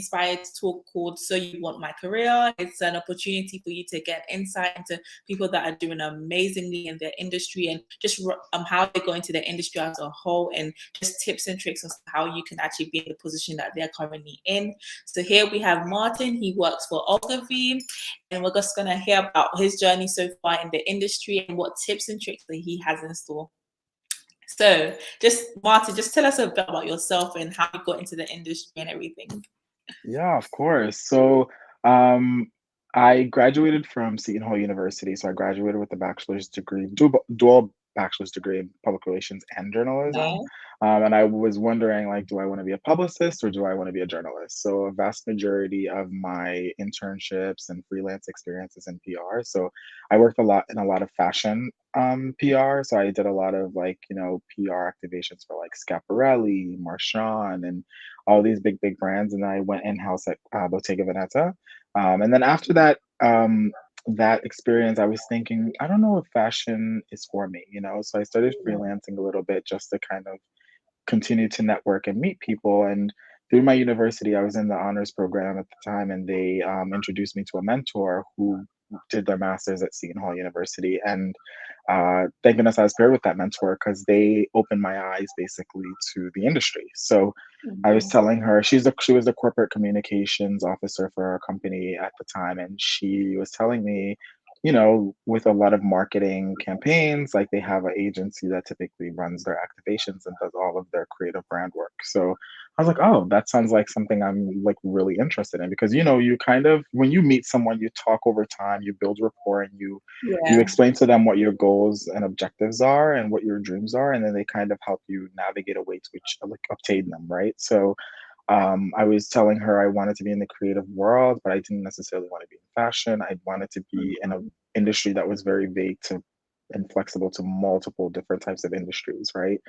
Inspired talk called So You Want My Career. It's an opportunity for you to get insight into people that are doing amazingly in their industry and just how they go into their industry as a whole, and just tips and tricks on how you can actually be in the position that they're currently in. So here we have Martin. He works for Ogilvy, and we're just going to hear about his journey so far in the industry and what tips and tricks that he has in store. So just Martin, just tell us a bit about yourself and how you got into the industry and everything. Yeah, of course. So, um, I graduated from Seton Hall University. So I graduated with a bachelor's degree, dual bachelor's degree in public relations and journalism. No. And I was wondering, like, do I want to be a publicist or do I want to be a journalist? So a vast majority of my internships and freelance experiences in PR. So I worked a lot in a lot of fashion PR. So I did a lot of like, PR activations for like Schiaparelli, Marchand, and all these big brands, and I went in house at Bottega Veneta. And then after that, that experience, I was thinking, I don't know if fashion is for me, So I started freelancing a little bit just to kind of continue to network and meet people. And through my university, I was in the honors program at the time, and they introduced me to a mentor who did their master's at Seton Hall University. And thank goodness I was paired with that mentor because they opened my eyes basically to the industry. So I was telling her she was the corporate communications officer for our company at the time, and she was telling me, with a lot of marketing campaigns, like they have an agency that typically runs their activations and does all of their creative brand work. So I was like, oh, that sounds like something I'm like really interested in because you kind of when you meet someone, you talk over time, you build rapport, and you Yeah. explain to them what your goals and objectives are and what your dreams are, and then they kind of help you navigate a way to like obtain them, right? So I was telling her I wanted to be in the creative world, but I didn't necessarily want to be in fashion. I wanted to be in an industry that was very vague to and flexible to multiple different types of industries, right?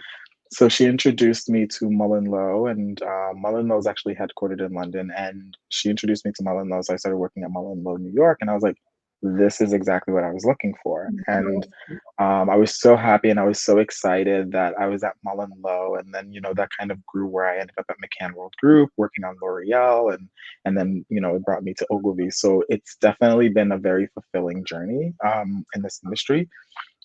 So she introduced me to Mullen Lowe, and Mullen Lowe is actually headquartered in London. And she introduced me to Mullen Lowe, so I started working at Mullen Lowe, New York, and I was like, "This is exactly what I was looking for." And I was so happy and I was so excited that I was at Mullen Lowe, and then that kind of grew where I ended up at McCann World Group working on L'Oreal, and then it brought me to Ogilvy. So it's definitely been a very fulfilling journey in this industry.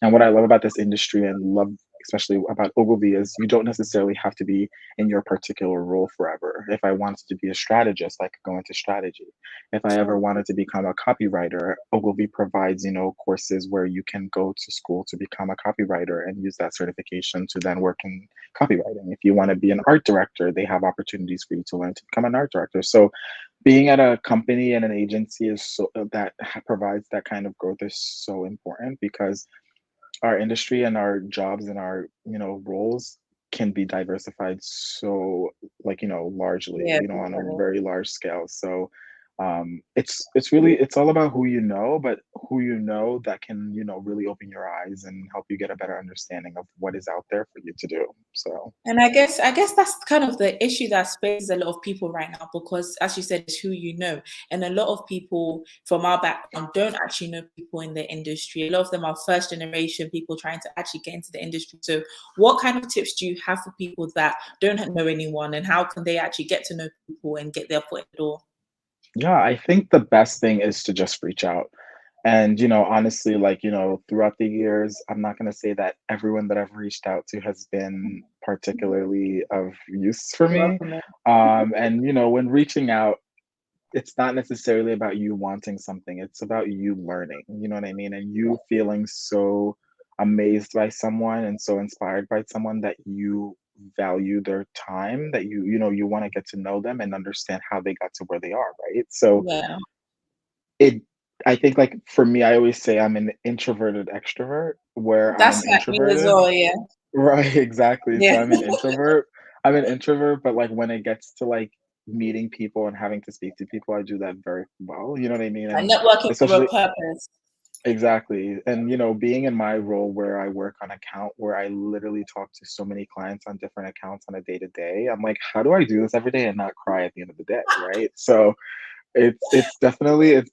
And what I love about this industry and love especially about Ogilvy is you don't necessarily have to be in your particular role forever. If I wanted to be a strategist, I could go into strategy. If I ever wanted to become a copywriter, Ogilvy provides, courses where you can go to school to become a copywriter and use that certification to then work in copywriting. If you want to be an art director, they have opportunities for you to learn to become an art director. So being at a company and an agency is provides that kind of growth is so important because our industry and our jobs and our roles can be diversified so like largely Yeah, on a definitely. very large scale. So it's really it's all about who but who that can really open your eyes and help you get a better understanding of what is out there for you to do. So And I guess that's kind of the issue that faces a lot of people right now because, as you said, it's who you know. And a lot of people from our background don't actually know people in the industry. A lot of them are first generation people trying to actually get into the industry. So, what kind of tips do you have for people that don't know anyone, and how can they actually get to know people and get their foot in the door? yeah, I think the best thing is to just reach out. And, honestly, like, throughout the years, I'm not going to say that everyone that I've reached out to has been particularly of use for me. Welcome. And, when reaching out, it's not necessarily about you wanting something, it's about you learning, you know what I mean? And you feeling so amazed by someone and so inspired by someone that you value their time, that you want to get to know them and understand how they got to where they are, right? So Yeah, it I think like for me, I always say I'm an introverted extrovert where that's I'm like me as introverted. well. Yeah, Right, exactly. So yeah. I'm an introvert. I'm an introvert, but like when it gets to like meeting people and having to speak to people, I do that very well. You know what I mean? And And networking for a especially purpose. exactly. And being in my role where I work on account where I literally talk to so many clients on different accounts on a day to day, I'm like, how do I do this every day and not cry at the end of the day? Right. So it's definitely a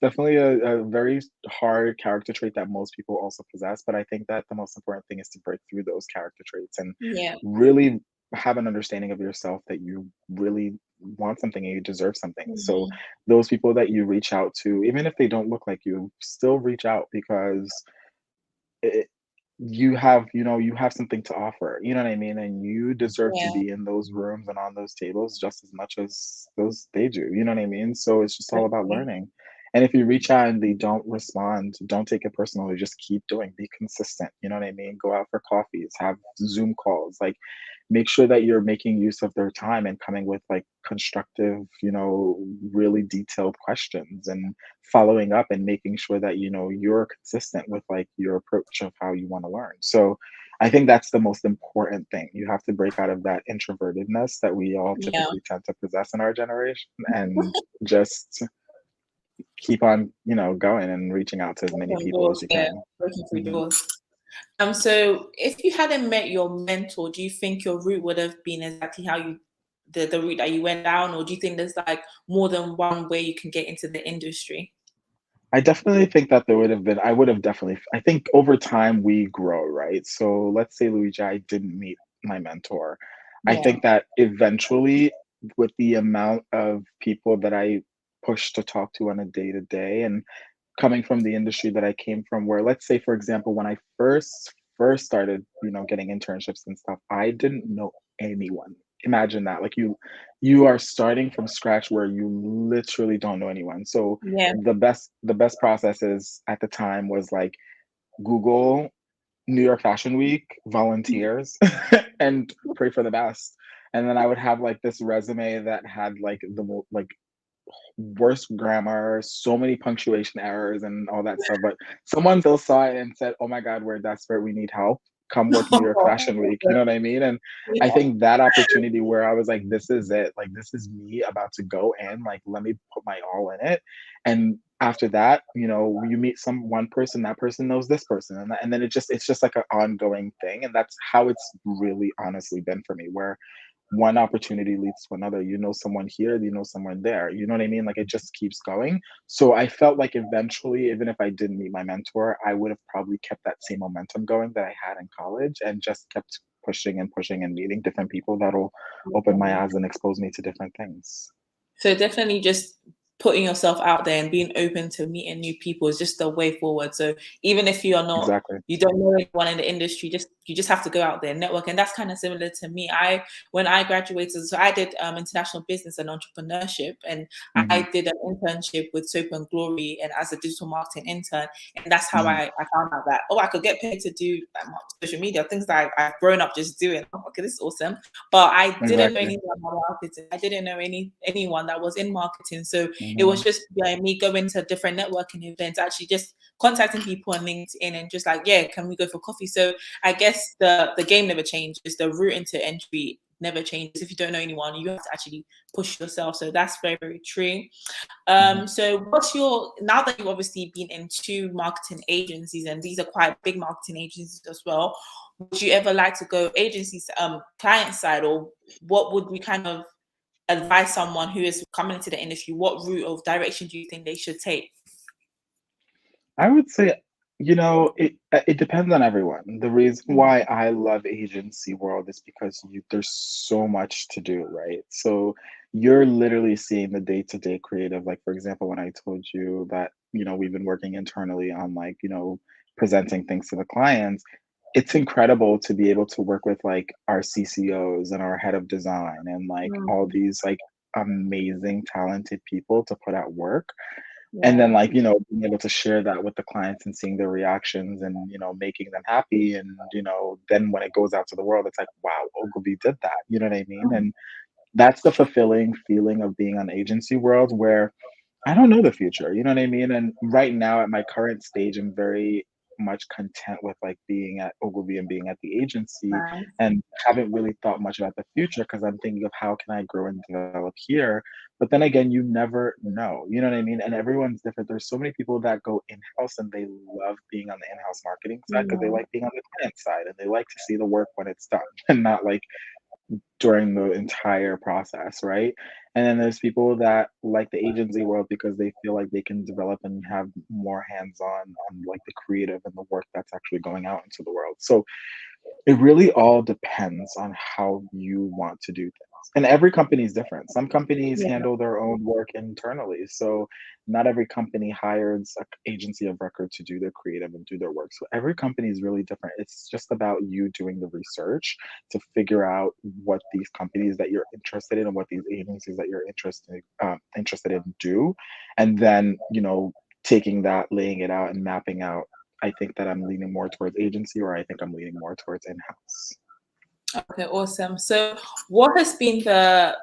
very hard character trait that most people also possess, but I think that the most important thing is to break through those character traits and Yeah. really have an understanding of yourself that you really want something and you deserve something. So Mhm. those people that you reach out to, even if they don't look like you, still reach out because it, you have, you have something to offer, you know what I mean? And you deserve to Yeah, be in those rooms and on those tables just as much as those they do, you know what I mean? So it's just all about definitely. learning. And if you reach out and they don't respond, don't take it personally. Just keep doing, be consistent, you know what I mean? Go out for coffees, have Zoom calls, like make sure that you're making use of their time and coming with like constructive, really detailed questions and following up and making sure that you're consistent with like your approach of how you want to learn. So I think that's the most important thing. You have to break out of that introvertedness that we all Yeah. typically tend to possess in our generation and just keep on, going and reaching out to as many Open people as doors, you yeah, can. breaking through Hmm. doors. So if you hadn't met your mentor, do you think your route would have been exactly how the route that you went down, or do you think there's like more than one way you can get into the industry? I definitely think that there would have been, I would have definitely, I think over time we grow, right? So let's say Luigi, I didn't meet my mentor. I Yeah. think that eventually, with the amount of people that I push to talk to on a day to day, and coming from the industry that I came from, where let's say, for example, when I first started, getting internships and stuff, I didn't know anyone. Imagine that. Like you are starting from scratch where you literally don't know anyone. So Yeah. the best processes at the time was like Google New York Fashion Week volunteers and pray for the best. And then I would have like this resume that had like like worst grammar, so many punctuation errors and all that stuff. But someone still saw it and said, "Oh my God, we're desperate. We need help. Come work New York Fashion Week." You know what I mean? And I Yeah. think that opportunity where I was like, "This is it. Like, this is me about to go in. Like, let me put my all in it." And after that, you meet some one person, that person knows this person, and then it's just like an ongoing thing, and that's how it's really honestly been for me. Where one opportunity leads to another. You know someone here, you know someone there. You know what I mean? Like it just keeps going. So I felt like eventually, even if I didn't meet my mentor, I would have probably kept that same momentum going that I had in college and just kept pushing and pushing and meeting different people that'll open my eyes and expose me to different things. So definitely just putting yourself out there and being open to meeting new people is just the way forward. So even if you are not, Exactly. you don't know anyone in the industry, you just have to go out there and network. And that's kind of similar to me. When I graduated, so I did international business and entrepreneurship, and Hmm. I did an internship with Soap and Glory and as a digital marketing intern. And that's how Hmm. I found out that, oh, I could get paid to do like, social media, things that I've grown up just doing. Oh, okay, this is awesome. But I didn't know Exactly. anyone about marketing. I didn't know anyone that was in marketing. So it was Hmm. just like me going to different networking events, actually just contacting people on LinkedIn and just like, yeah, can we go for coffee? So I guess the game never changes. The route into entry never changes. If you don't know anyone, you have to actually push yourself. So that's very, very true. Hmm. So what's your, now that you've obviously been in two marketing agencies and these are quite big marketing agencies as well, would you ever like to go agencies, client side, or what would you kind of advise someone who is coming into the industry? What route of direction do you think they should take? I would say, it depends on everyone. The reason why Mhm. I love agency world is because there's so much to do, right? So you're literally seeing the day-to-day creative. Like for example, when I told you that, we've been working internally on like, presenting things to the clients, it's incredible to be able to work with like our CCOs and our head of design and like all Mm, these like amazing talented people to put at work, and then yeah. like being able to share that with the clients and seeing their reactions and making them happy, and then when it goes out to the world it's like, wow, Ogilvy did that, you know what I mean? Mhm. And that's the fulfilling feeling of being on agency world, where I don't know the future, you know what I mean? And right now at my current stage, I'm very much content with like being at Ogilvy and being at the agency, Nice. and haven't really thought much about the future because I'm thinking of how can I grow and develop here. But then again, you never know, you know what I mean? And everyone's different. There's so many people that go in-house and they love being on the in-house marketing side because they Mhm. like being on the client side and they like to see the work when it's done and not like during the entire process, right? And then there's people that like the agency world because they feel like they can develop and have more hands-on on like the creative and the work that's actually going out into the world. So it really all depends on how you want to do things. And every company is different. Some companies Yeah. handle their own work internally. So not every company hires an agency of record to do their creative and do their work. So every company is really different. It's just about you doing the research to figure out what these companies that you're interested in and what these agencies that you're interested in do. And then, taking that, laying it out and mapping out. I think that I'm leaning more towards agency, or I think I'm leaning more towards in-house. Okay, awesome. So, what has been the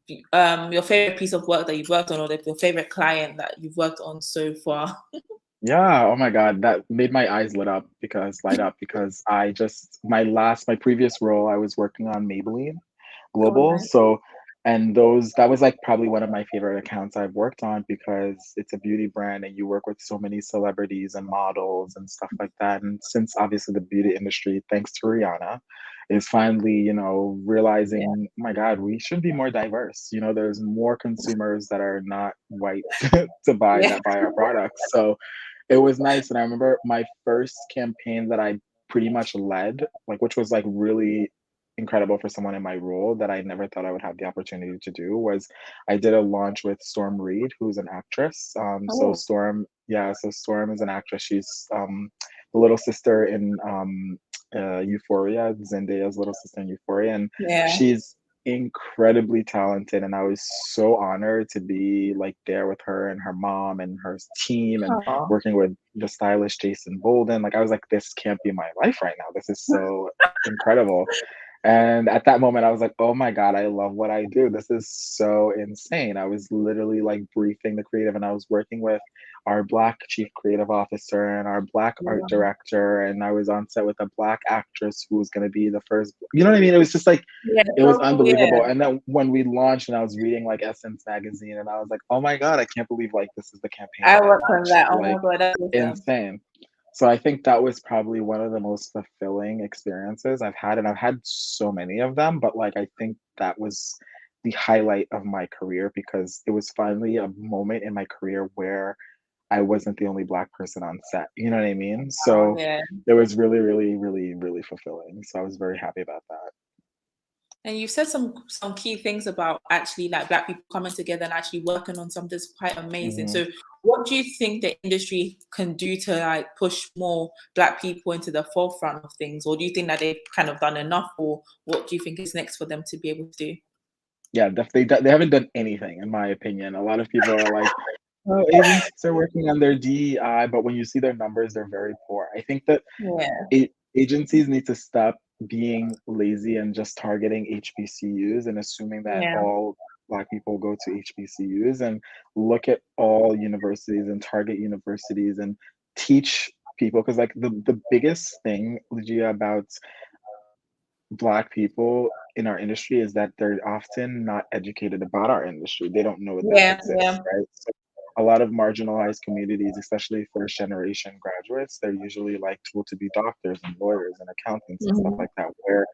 your favorite piece of work that you've worked on, or your favorite client that you've worked on so far? Yeah, oh my God, that made my eyes light up because my previous role, I was working on Maybelline Oh, Global. nice. So, and that was like probably one of my favorite accounts I've worked on because it's a beauty brand and you work with so many celebrities and models and stuff like that. And since obviously the beauty industry, thanks to Rihanna, is finally, Yeah. realizing, oh my God, we should be more diverse. There's more consumers that are not white Yeah. that buy our products. So it was nice. And I remember my first campaign that I pretty much led, like which was like really incredible for someone in my role that I never thought I would have the opportunity to do was I did a launch with Storm Reed, who's an actress. Oh, So Storm is an actress. She's the little sister in Euphoria, Zendaya's little sister in Euphoria, and yeah. she's incredibly talented. And I was so honored to be like there with her and her mom and her team and Oh. working with the stylist Jason Bolden. Like I was like, this can't be my life right now. This is so incredible. And at that moment, I was like, oh my God, I love what I do. This is so insane. I was literally like briefing the creative, and I was working with our Black chief creative officer and our Black art Yeah. director. And I was on set with a Black actress who was going to be the first, you know what I mean? It was just like, Yeah. it was So cool. Yeah. unbelievable. And then when we launched and I was reading like Essence magazine, and I was like, oh my God, I can't believe like this is the campaign I that I worked on launched. that. Oh Like, my god, that's awesome. insane. So I think that was probably one of the most fulfilling experiences I've had, and I've had so many of them, but like I think that was the highlight of my career because it was finally a moment in my career where I wasn't the only Black person on set. You know what I mean? Oh So yeah. it was really, really, really, really fulfilling. So I was very happy about that. And you said some key things about actually like Black people coming together and actually working on something that's quite amazing. Mhm. So what do you think the industry can do to like push more Black people into the forefront of things? Or do you think that they've kind of done enough? Or what do you think is next for them to be able to do? Yeah, they haven't done anything, in my opinion. A lot of people are like, "Oh, agencies are working on their DEI," but when you see their numbers, they're very poor. I think that Yeah. agencies need to stop being lazy and just targeting HBCUs and assuming that Yeah. all Black people go to HBCUs, and look at all universities and target universities and teach people. Because like the biggest thing, Lucia, about Black people in our industry is that they're often not educated about our industry. They don't know that this Yeah. exists, Yeah. right? So a lot of marginalized communities, especially first generation graduates, they're usually like told to be doctors and lawyers and accountants and stuff Mhm. like that, where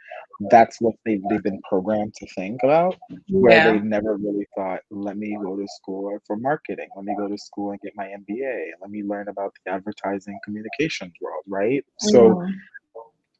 that's what they've been programmed to think about, where they Yeah. never really thought, let me go to school for marketing, let me go to school and get my MBA, let me learn about the advertising communications world, right? So Mhm.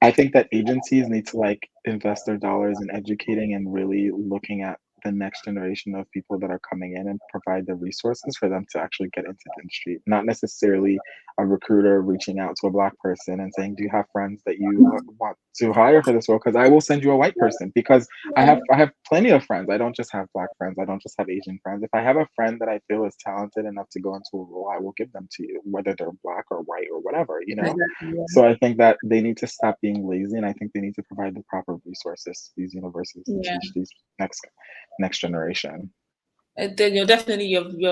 I think that agencies need to like invest their dollars in educating and really looking at the next generation of people that are coming in and provide the resources for them to actually get into the industry. Not necessarily a recruiter reaching out to a Black person and saying, "Do you have friends that you want to hire for this role? Because I will send you a white person." Because I have plenty of friends. I don't just have Black friends. I don't just have Asian friends. If I have a friend that I feel is talented enough to go into a role, I will give them to you, whether they're Black or white or whatever. Exactly. Yeah. So I think that they need to stop being lazy, and I think they need to provide the proper resources to these universities to Yeah. teach these next generation. Then you're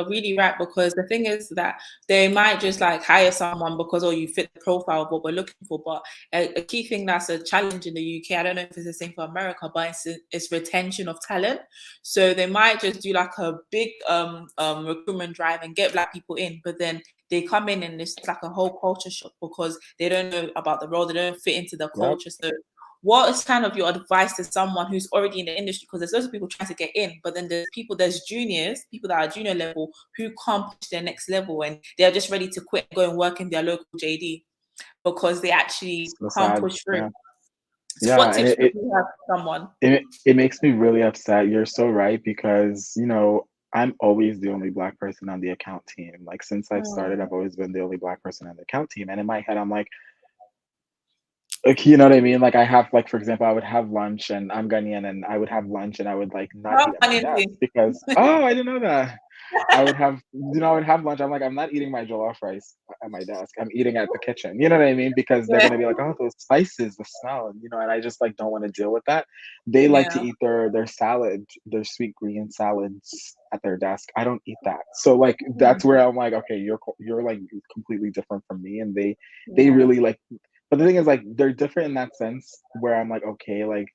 really right, because the thing is that they might just like hire someone because, oh, you fit the profile of what we're looking for. But a key thing that's a challenge in the UK, I don't know if it's the same for America, but it's retention of talent. So they might just do like a big recruitment drive and get Black people in, but then they come in and it's like a whole culture shock because they don't know about the role, they don't fit into the Yep. culture. So what is kind of your advice to someone who's already in the industry? Because there's lots of people trying to get in, but then there's juniors, people that are junior level who can't push their next level, and they're just ready to quit and go and work in their local JD because they actually So can't sad. push through. Yeah. So Yeah. what And tips would you have for someone? it makes me really upset. You're so right because, I'm always the only black person on the account team. Like since I've started, Mm, I've always been the only black person on the account team. And in my head, I'm like, you know what I mean? Like I have like for example, I would have lunch and I'm Ghanaian and I would have lunch and I would like not how eat at my funny desk thing. because oh, I didn't know that. I would have lunch. I'm like, I'm not eating my jollof rice at my desk. I'm eating at the kitchen. You know what I mean? Because they're Yeah, gonna be like, oh, those spices, the smell, and I just like don't want to deal with that. They like to yeah, eat their salad, their sweet green salads at their desk. I don't eat that. So like that's where I'm like, okay, you're like completely different from me, and they yeah, really like. But the thing is, like, they're different in that sense where I'm like, okay, like,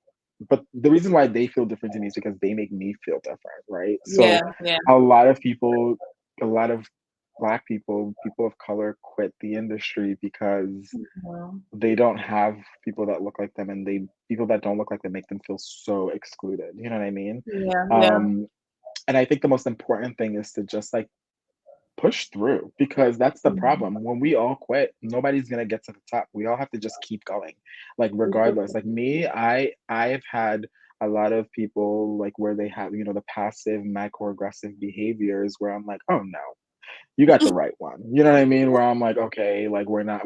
but the reason why they feel different to me is because they make me feel different, right? yeah, So yeah. a lot of people, a lot of black people of color quit the industry because Mhm. they don't have people that look like them, and people that don't look like them make them feel so excluded. You know what I mean? Yeah, yeah, Um, and I think the most important thing is to just like push through because that's the mhm. problem. When we all quit, nobody's gonna get to the top. We all have to just keep going. Like regardless. Like me, I've had a lot of people like where they have, the passive microaggressive behaviors where I'm like, oh no, you got the right one. You know what I mean? Where I'm like, okay, like we're like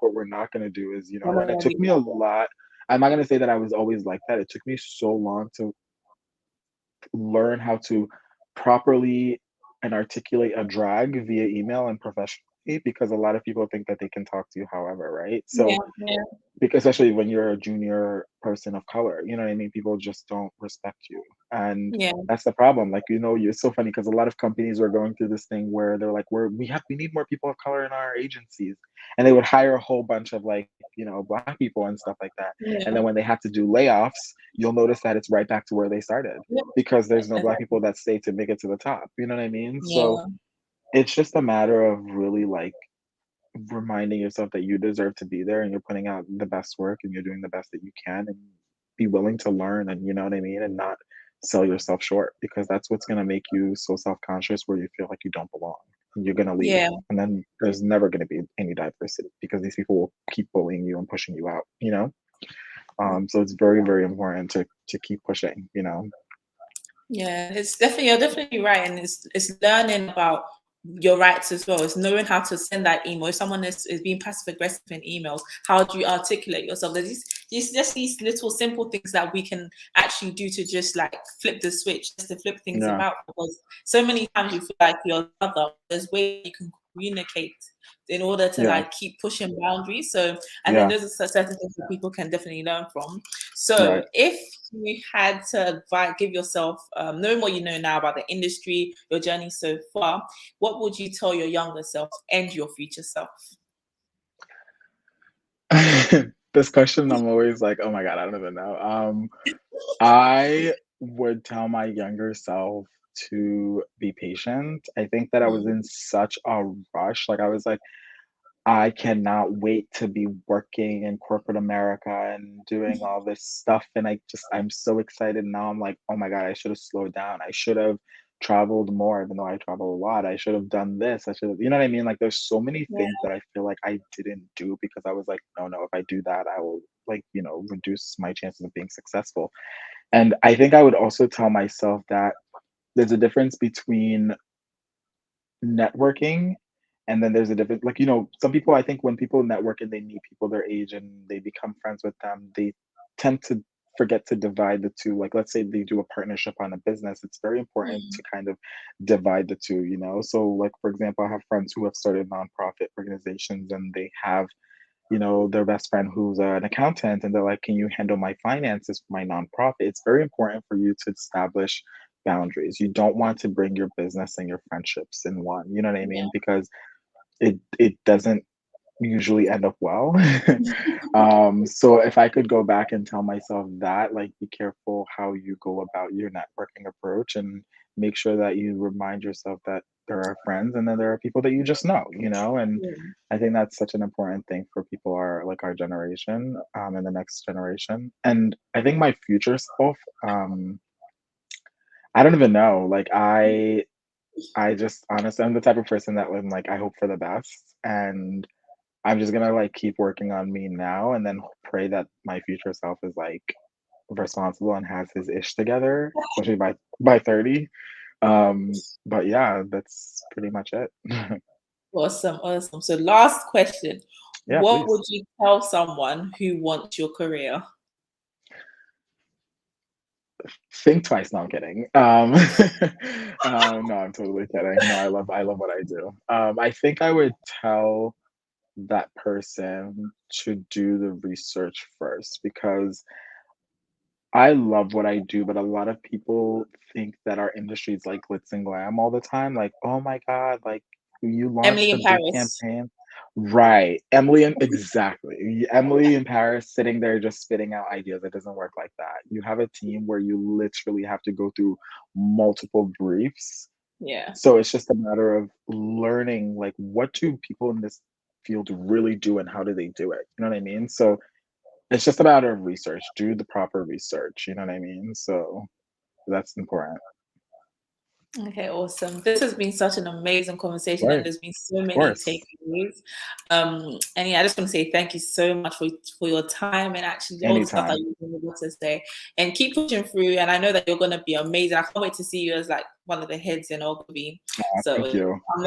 what we're not gonna do is, We're not and it gonna be took me a lot. I'm not gonna say that I was always like that. It took me so long to learn how to properly and articulate a drag via email and professionally because a lot of people think that they can talk to you however, right? yeah, So yeah, because especially when you're a junior person of color, you know what I mean? People just don't respect you. And yeah, that's the problem. Like, it's so funny because a lot of companies are going through this thing where they're like, we need more people of color in our agencies. And they would hire a whole bunch of like, black people and stuff like that. And yeah, then when they have to do layoffs, you'll notice that it's right back to where they started yeah, because there's no black exactly. people that stay to make it to the top. You know what I mean? So Yeah, it's just a matter of really like reminding yourself that you deserve to be there and you're putting out the best work and you're doing the best that you can and be willing to learn and you know what I mean and not sell yourself short because that's what's going to make you so self-conscious where you feel like you don't belong and you're going to leave yeah, and then there's never going to be any diversity because these people will keep bullying you and pushing you out. So it's very very important to keep pushing. yeah. It's definitely you're definitely right, and it's learning about your rights as well. It's knowing how to send that email. If someone is being passive aggressive in emails, how do you articulate yourself? There's these just these little simple things that we can actually do to just like flip the switch, just to flip things Yeah, about. Because so many times you feel like you're the other. There's ways you can communicate in order to yeah, like keep pushing boundaries. So I think yeah, those are certain things that people can definitely learn from. So right. if you had to give yourself, knowing what you know now about the industry, your journey so far, what would you tell your younger self and your future self? This question I'm always like, oh my god, I don't even know. I would tell my younger self to be patient. I think that I was Mm, in such a rush. Like I was like, I cannot wait to be working in corporate America and doing all this stuff. And I'm so excited now. I'm like, oh my God, I should have slowed down. I should have traveled more, even though I travel a lot. I should have done this. I should have, you know what I mean? Like, there's so many yeah, things that I feel like I didn't do because I was like, no, no, if I do that, I will like, reduce my chances of being successful. And I think I would also tell myself that there's a difference between networking and then there's a different like some people I think when people network and they meet people their age and they become friends with them they tend to forget to divide the two. Like let's say they do a partnership on a business, it's very important mm, to kind of divide the two. So like for example, I have friends who have started nonprofit organizations and they have their best friend who's an accountant, and they're like, can you handle my finances for my nonprofit? It's very important for you to establish boundaries. You don't want to bring your business and your friendships in one, you know what I yeah, mean? Because it doesn't usually end up well. So if I could go back and tell myself that, like, be careful how you go about your networking approach and make sure that you remind yourself that there are friends, and then there are people that you just know, and Yeah. I think that's such an important thing for people our generation, and the next generation. And I think my future self, I don't even know. Like I just honestly, I'm the type of person that when like I hope for the best, and I'm just gonna like keep working on me now, and then pray that my future self is like responsible and has his ish together, especially by 30. But yeah, that's pretty much it. Awesome, awesome. So last question. Yeah, What please. would you tell someone who wants your career? Think twice. No, I'm kidding. No, I'm totally kidding. No, I love what I do. I think I would tell that person to do the research first because I love what I do, but a lot of people think that our industry is like glitz and glam all the time. Like, oh my God, like you Emily launched a in big Paris. campaign. Right. Exactly. Emily in Paris sitting there just spitting out ideas. It doesn't work like that. You have a team where you literally have to go through multiple briefs. Yeah. So it's just a matter of learning like what do people in this field really do and how do they do it? You know what I mean? So it's just a matter of research. Do the proper research, you know what I mean? So that's important. Okay, awesome. This has been such an amazing Of conversation, and course, there's been so of many course. takeaways. And yeah, I just want to say thank you so much for your time and actually all the stuff that Anytime. you've been able to say. And keep pushing through. And I know that you're gonna be amazing. I can't wait to see you as like one of the heads in Ogilvy. So Thank you. I'm